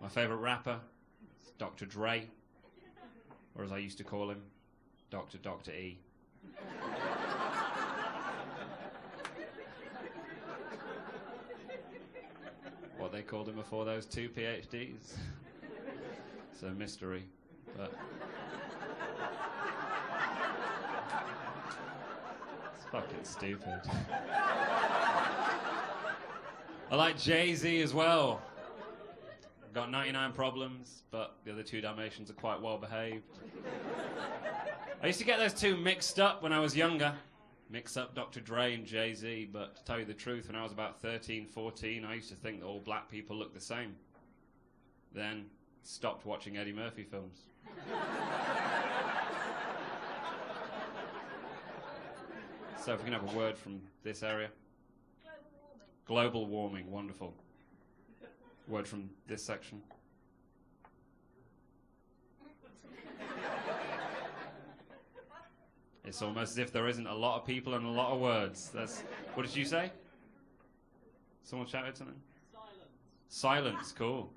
My favourite rapper is Dr. Dre, or as I used to call him, Dr. E. What they called him before those 2 PhDs. It's a mystery, but it's fucking stupid. I like Jay-Z as well. Got 99 Problems, but the other 2 Dalmatians are quite well behaved. I used to get those 2 mixed up when I was younger. Mix up Dr. Dre and Jay-Z, but to tell you the truth, when I was about 13, 14, I used to think that all black people looked the same. Then stopped watching Eddie Murphy films. So if we can have a word from this area. Global warming, wonderful. Word from this section. It's almost as if there isn't a lot of people and a lot of words. That's, what did you say? Someone shouted something? Silence, cool.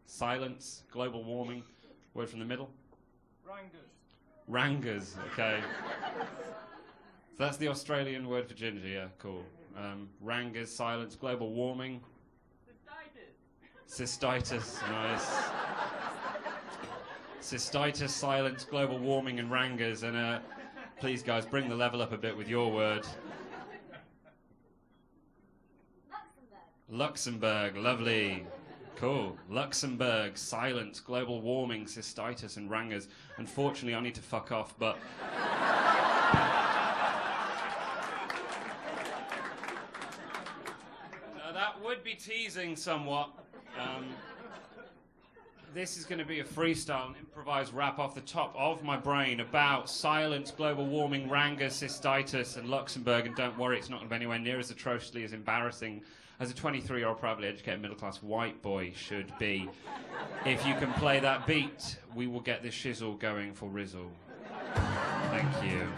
Silence, global warming. Word from the middle? Rangas, okay. So that's the Australian word for ginger, yeah, cool. Rangas, silence, global warming. Cystitis, nice. Cystitis, silence, global warming, and Rangas. And please, guys, bring the level up a bit with your word. Luxembourg, lovely. Cool. Luxembourg, silence, global warming, cystitis, and Rangas. Unfortunately, I need to fuck off, but... that would be teasing somewhat. This is going to be a freestyle, an improvised rap off the top of my brain about silence, global warming, Rangas, cystitis, and Luxembourg. And don't worry, it's not going to be anywhere near as atrociously as embarrassing as a 23-year-old privately educated middle-class white boy should be. If you can play that beat, we will get this shizzle going for Rizzle. Thank you.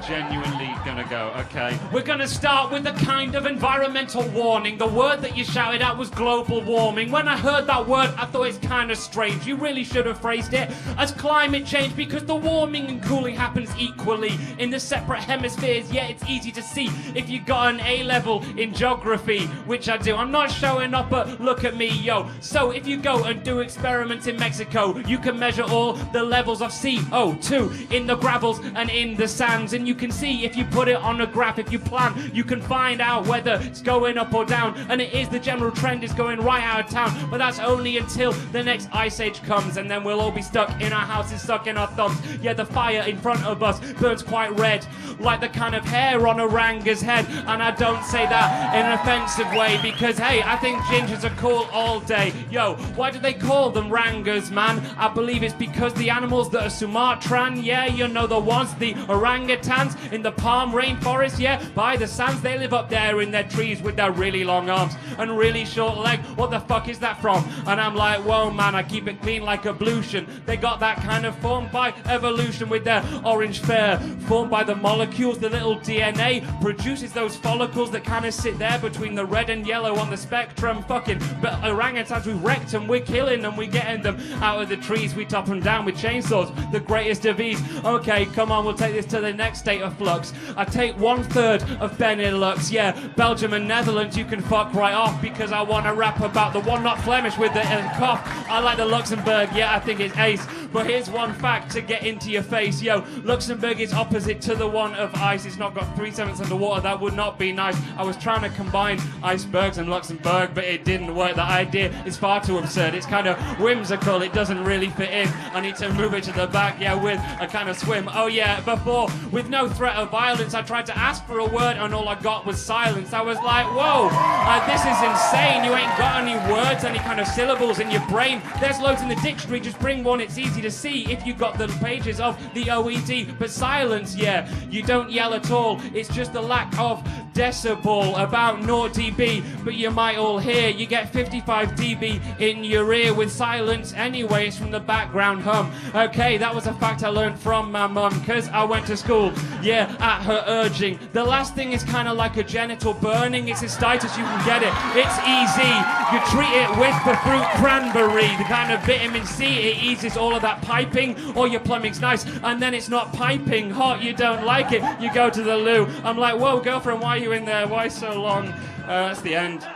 Genuinely gonna go, okay. We're gonna start with a kind of environmental warning. The word that you shouted out was global warming. When I heard that word, I thought it's kind of strange. You really should have phrased it as climate change, because the warming and cooling happens equally in the separate hemispheres. Yeah, it's easy to see if you got an A level in geography, which I do. I'm not showing up, but look at me, yo. So if you go and do experiments in Mexico, you can measure all the levels of CO2 in the gravels and in the sands, and you can see if you put it on a graph, if you plan, you can find out whether it's going up or down. And it is, the general trend is going right out of town, but that's only until the next ice age comes, and then we'll all be stuck in our houses, stuck in our thumbs. Yeah, the fire in front of us burns quite red, like the kind of hair on a Ranga's head. And I don't say that in an offensive way, because hey, I think gingers are cool all day. Yo, why do they call them Rangas, man? I believe it's because the animals that are Sumatran, yeah, you know the ones, the orangutans in the palm rainforest, yeah, by the sands, they live up there in their trees with their really long arms and really short legs. What the fuck is that from? And I'm like, whoa, man, I keep it clean like ablution. They got that kind of formed by evolution with their orange fur, formed by the molecules. The little DNA produces those follicles that kind of sit there between the red and yellow on the spectrum. Fucking but orangutans, we wrecked them, we're killing them, we're getting them out of the trees, we top them down with chainsaws, the greatest of ease. Okay, come on, we'll take this to the next state of flux. I take 1/3 of Benelux, yeah, Belgium and Netherlands, you can fuck right off, because I want to rap about the one not Flemish with the cough. I like the Luxembourg, yeah, I think it's ace. But here's one fact to get into your face, yo, Luxembourg is opposite to the one of ice. It's not got 3/7 underwater, that would not be nice. I was trying to combine icebergs and Luxembourg, but it didn't work. The idea is far too absurd, it's kind of whimsical, it doesn't really fit in. I need to move it to the back, yeah, with a kind of swim. Oh yeah, before, with no threat of violence, I tried to ask for a word and all I got was silence. I was like, whoa, this is insane. You ain't got any words, any kind of syllables in your brain. There's loads in the dictionary, just bring one, it's easy to see if you got the pages of the OED. But silence, yeah, you don't yell at all. It's just the lack of decibel, about 0 dB, but you might all hear you get 55 dB in your ear with silence anyway. It's from the background hum. Okay, that was a fact I learned from my mum, because I went to school, yeah, at her urging. The last thing is kind of like a genital burning. It's cystitis, you can get it. It's easy. You treat it with the fruit cranberry, the kind of vitamin C. It eases all of that piping. Or your plumbing's nice, and then it's not piping hot. You don't like it. You go to the loo. I'm like, whoa, girlfriend, why are you in there? Why so long? That's the end.